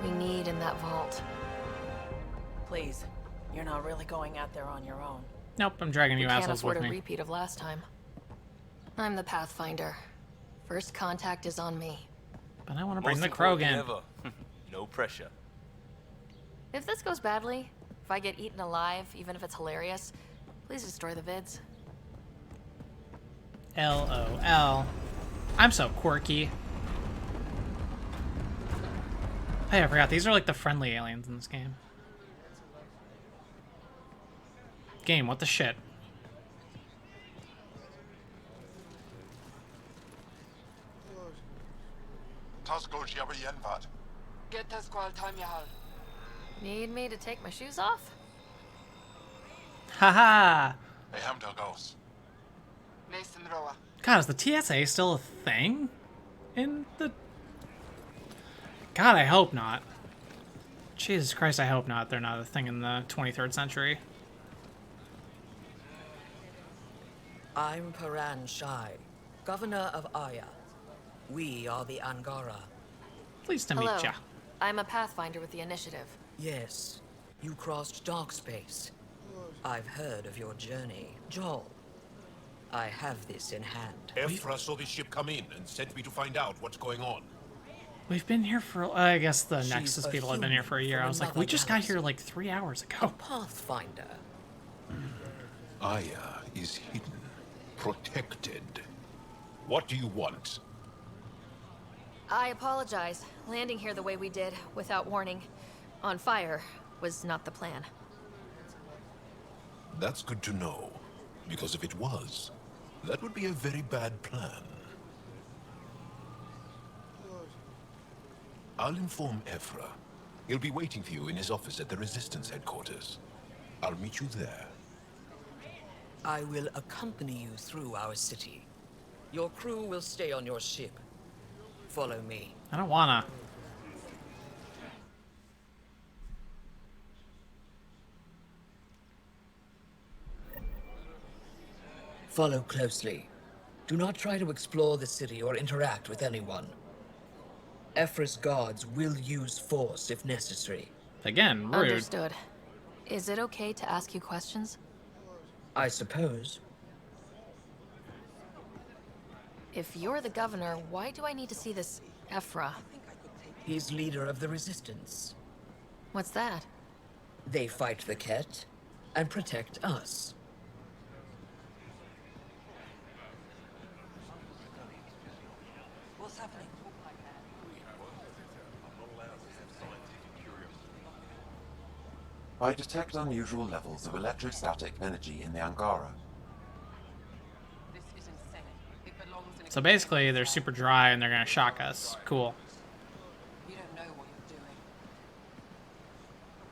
We need in that vault. Please, you're not really going out there on your own. Nope, I'm dragging you We can't assholes afford with a me. repeat of last time. I'm the Pathfinder. First contact is on me. But I want to bring Most the important Krogan. ever. No pressure. If this goes badly, if I get eaten alive, even if it's hilarious, please destroy the vids. LOL. I'm so quirky. Hey, I forgot. These are like the friendly aliens in this game. Game, what the shit? Get us qual time yahal. Need me to take my shoes off? Haha! Nathan Roa. God, is the TSA still a thing? In the... God, I hope not. Jesus Christ, I hope not. They're not a thing in the 23rd century. I'm Paran Shai, Governor of Aya. We are the Angara. Pleased to Hello. meet ya. I'm a Pathfinder with the Initiative. Yes, you crossed dark space. I've heard of your journey, Joel. I have this in hand. Ephra saw this ship come in and sent me to find out what's going on. We've been here for, I guess the She's Nexus a people have been here for a year. human I was like, from we just got another here like 3 hours ago. Pathfinder. Aya is hidden, protected. What do you want? I apologize. Landing here the way we did, without warning, on fire, was not the plan. That's good to know, because if it was, that would be a very bad plan. I'll inform Ephra. He'll be waiting for you in his office at the Resistance headquarters. I'll meet you there. I will accompany you through our city. Your crew will stay on your ship. Follow me. I don't wanna. Follow closely. Do not try to explore the city or interact with anyone. Ephra's guards will use force if necessary. Again, rude. Understood. Is it okay to ask you questions? I suppose. If you're the governor, why do I need to see this Ephra? He's leader of the Resistance. What's that? They fight the Ket and protect us. What's happening? I detect unusual levels of electrostatic energy in the Angara. So basically, they're super dry and they're gonna shock us. Cool. You don't know what you're doing.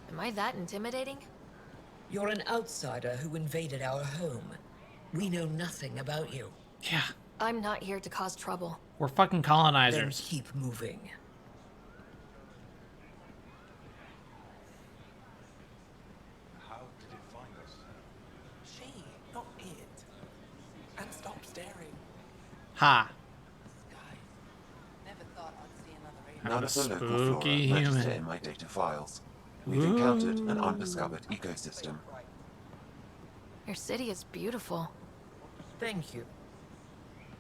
Am I that intimidating? You're an outsider who invaded our home. We know nothing about you. Yeah. I'm not here to cause trouble. We're fucking Then colonizers. keep moving. How did it find us? She, not it. And stop staring. Ha. Never thought I'd see another alien. How None of the local spooky flora register human. in my data files. We've encountered an undiscovered ecosystem. Your city is beautiful. Thank you.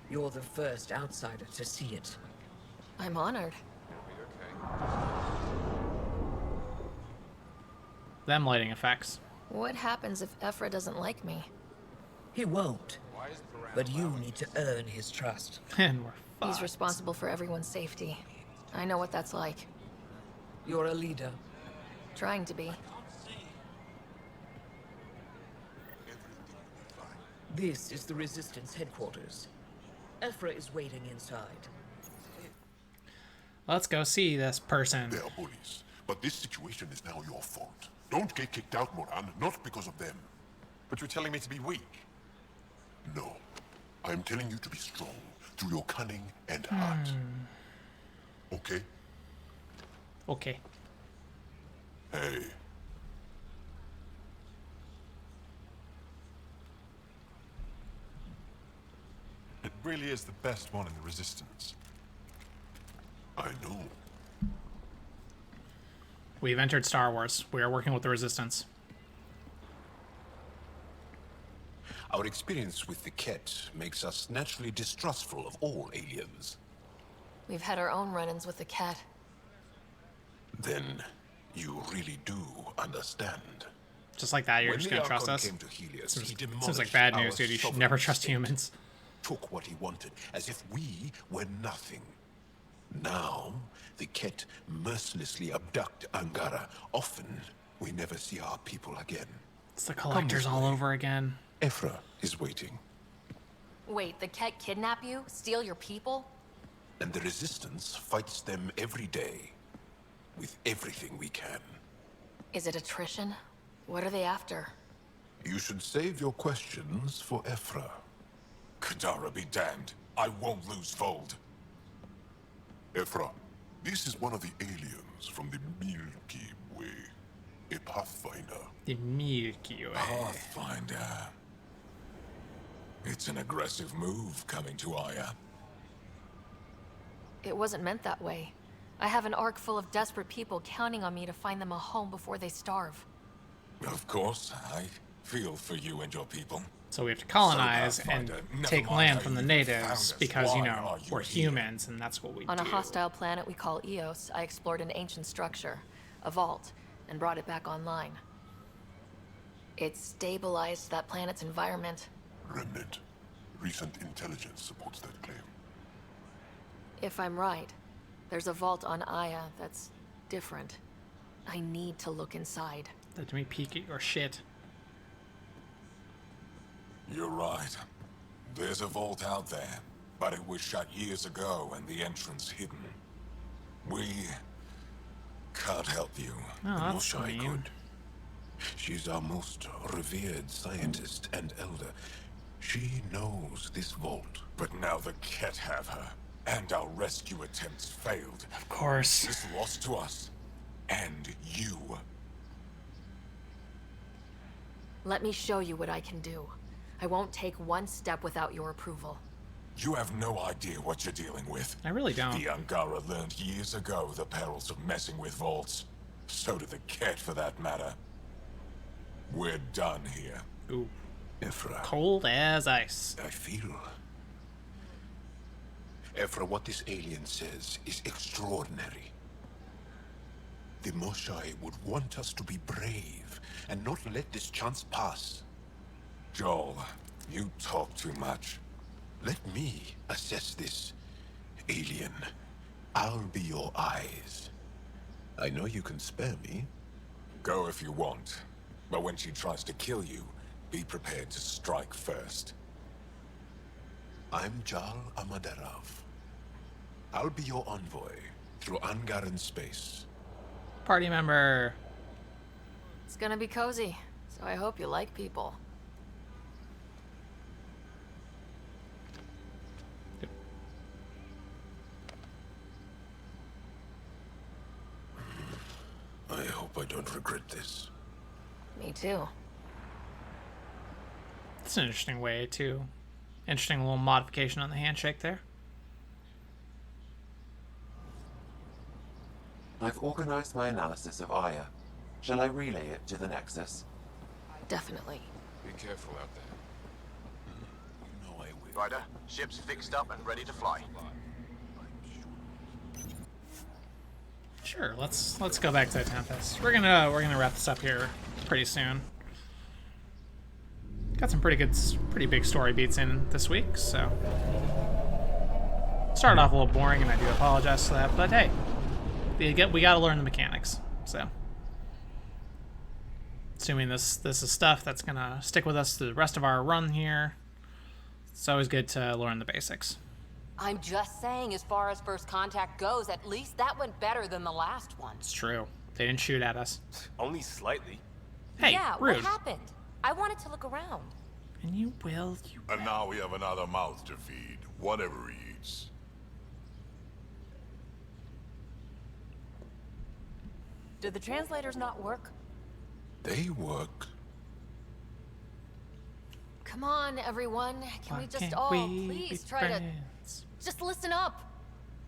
You're the first outsider to see it. I'm honored. Them lighting effects. What happens if Ephra doesn't like me? He won't. But you need to earn his trust. And we're fucked. He's responsible for everyone's safety. I know what that's like. You're a leader. Trying to be. This is the Resistance headquarters. Ephra is waiting inside. Let's go see this person. They are bullies, but this situation is now your fault. Don't get kicked out, Moran, not because of them. But you're telling me to be weak. No, I'm telling you to be strong through your cunning and heart. Okay? Okay. Hey. It really is the best one in the Resistance. I know. We've entered Star Wars. We are working with the Resistance. Our experience with the Ket makes us naturally distrustful of all aliens. We've had our own run-ins with the cat. Then you really do understand. Just like that, you're When just the gonna trust Archon us? came to Helios, he Seems like demolished bad our news, dude. You should sovereign never trust state, humans. Took what he wanted, as if we were nothing. Now, the Ket mercilessly abduct Angara. Often, we never see our people again. It's the collectors all over again. Ephra is waiting, Wait, the cat kidnap you? Steal your people? and the Resistance fights them every day. With everything we can. Is it attrition? What are they after? You should save your questions for Ephra. Kadara be damned. I won't lose Fold. Ephra, this is one of the aliens from the Milky Way. A Pathfinder. The Milky Way. Pathfinder. It's an aggressive move coming to Aya. It wasn't meant that way. I have an ark full of desperate people counting on me to find them a home before they starve. Of course, I feel for you and your people. So we have to colonize So, and Pathfinder, never take mind land how from the you natives found us. because, you Why know, are you we're here? humans and that's what we On do. a hostile planet we call Eos, I explored an ancient structure, a vault, and brought it back online. It stabilized that planet's environment. Remnant. Recent intelligence supports that claim. If I'm right, there's a vault on Aya that's different. I need to look inside. Let me peek at your shit. You're right. There's a vault out there, but it was shut years ago and the entrance hidden. We can't help you. Oh, that's Moshai mean. could. She's our most revered scientist and elder. She knows this vault. But now the Ket have her, and our rescue attempts failed. Of course. This lost to us, and you. Let me show you what I can do. I won't take one step without your approval. You have no idea what you're dealing with. I really don't. The Angara learned years ago the perils of messing with vaults. So did the Ket, for that matter. We're done here. Ooh. Ephra. Cold as ice. I feel. Ephra, what this alien says is extraordinary. The Moshai would want us to be brave and not let this chance pass. Joel, you talk too much. Let me assess this, alien. I'll be your eyes. I know you can spare me. Go if you want. But when she tries to kill you, be prepared to strike first. I'm Jal Amaderov. I'll be your envoy through Angaran space. Party member. It's gonna be cozy, so I hope you like people. I hope I don't regret this. Me too. It's an interesting way to... Interesting little modification on the handshake there. I've organized my analysis of Aya. Shall I relay it to the Nexus? Definitely. Be careful out there. You know I will. Ryder, ship's fixed up and ready to fly. Sure, let's go back to the Tempest. We're gonna wrap this up here pretty soon. Got some pretty big story beats in this week, so started off a little boring, and I do apologize for that. But hey, we gotta learn the mechanics. So, assuming this is stuff that's gonna stick with us through the rest of our run here, it's always good to learn the basics. I'm just saying, as far as first contact goes, at least that went better than the last one. It's true. They didn't shoot at us. Only slightly. Hey, yeah, rude. what happened? I wanted to look around. And you will. And now we have another mouth to feed, whatever he eats. Did the translators not work? They work. Come on, everyone. Can we just can't all we please be try friends? to just listen up?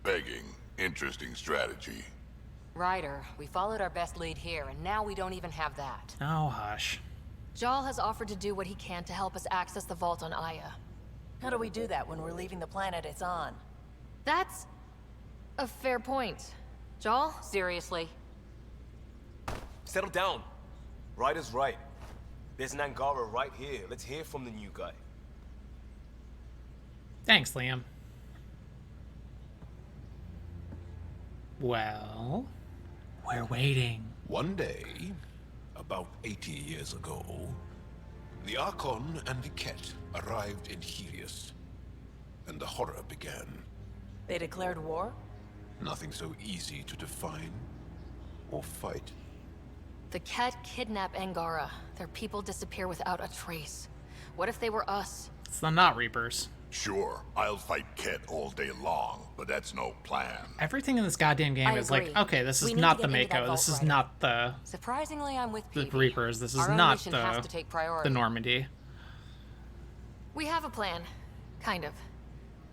Begging. Interesting strategy. Ryder, we followed our best lead here, and now we don't even have that. Oh, hush. Jal has offered to do what he can to help us access the vault on Aya. How do we do that when we're leaving the planet it's on? That's a fair point. Jal? Seriously? Settle down. Ryder's right. There's an Angara right here. Let's hear from the new guy. Thanks, Liam. Well, we're waiting. One day, about 80 years ago, the Archon and the Ket arrived in Helios, and the horror began. They declared war? Nothing so easy to define or fight. The Ket kidnap Angara. Their people disappear without a trace. What if they were us? It's the Not Reapers. Sure, I'll fight Ket all day long, but that's no plan. Everything in this goddamn game I is agree. like, okay, this We is need not to the get into that Mako. This vault, is Ryder. not the Surprisingly, I'm with Peavy. Reapers. This is Our own not mission has to take the priority. Normandy. We have a plan. Kind of.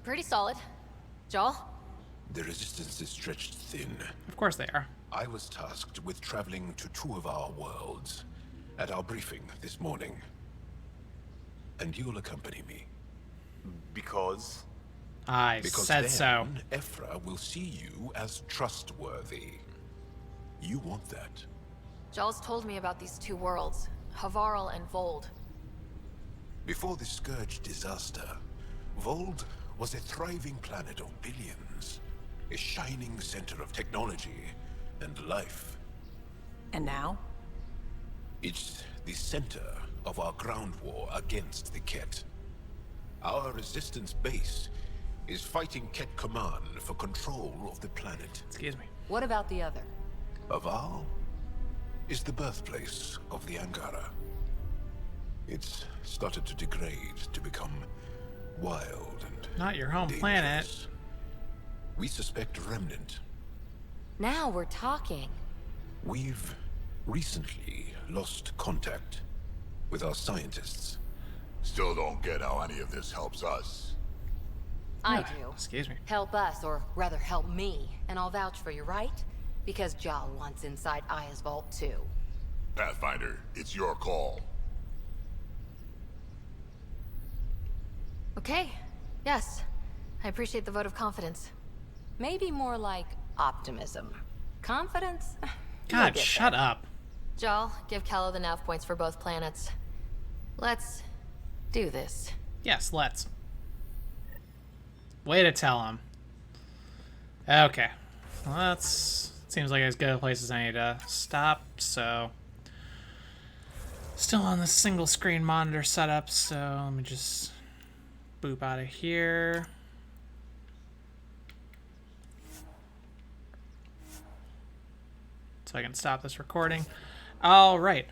Pretty solid. Joel? The resistance is stretched thin. Of course they are. I was tasked with traveling to 2 of our worlds at our briefing this morning. And you'll accompany me. Because? I Because said then so. Ephra will see you as trustworthy. You want that. Joel's told me about these 2 worlds, Havarl and Vold. Before the Scourge disaster, Vold was a thriving planet of billions. A shining center of technology and life. And now? It's the center of our ground war against the Ket. Our resistance base is fighting Ket Command for control of the planet. Excuse me. What about the other? Aval is the birthplace of the Angara. It's started to degrade, to become wild and Not your home dangerous. planet. We suspect a remnant. Now we're talking. We've recently lost contact with our scientists. Still don't get how any of this helps us. I do. Excuse me. Help us, or rather help me, and I'll vouch for you, right? Because Jal wants inside Aya's vault too. Pathfinder, it's your call. Okay. Yes. I appreciate the vote of confidence. Maybe more like optimism. Confidence? God, shut up. Joel, give Kello the nav points for both planets. Let's do this. Yes, let's. Way to tell him. Okay. Well, that's... Seems like as good a place as I need to stop, so... Still on the single screen monitor setup, so let me just boop out of here. So I can stop this recording. All right.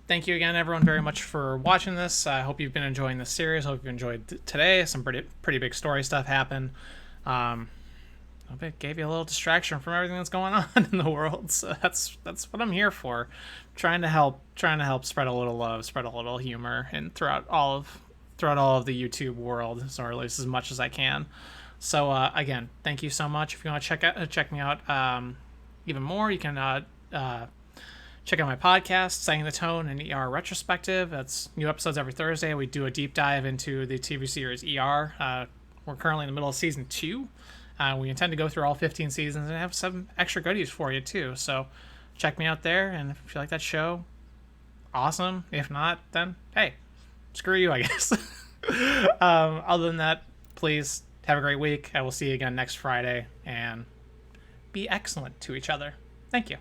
Thank you again, everyone, very much for watching this. I hope you've been enjoying this series. Hope you enjoyed today. Some pretty big story stuff happened. I hope it gave you a little distraction from everything that's going on in the world. So that's what I'm here for. Trying to help spread a little love, spread a little humor, and throughout all of the YouTube world, so or at least as much as I can. So again, thank you so much. If you want to check me out even more, you can check out my podcast, Setting the Tone, and ER Retrospective. That's new episodes every Thursday. We do a deep dive into the TV series ER. We're currently in the middle of season 2. We intend to go through all 15 seasons and have some extra goodies for you too. So check me out there, and if you like that show, awesome. If not, then hey, screw you, I guess. Other than that, please have a great week. I will see you again next Friday, and be excellent to each other. Thank you.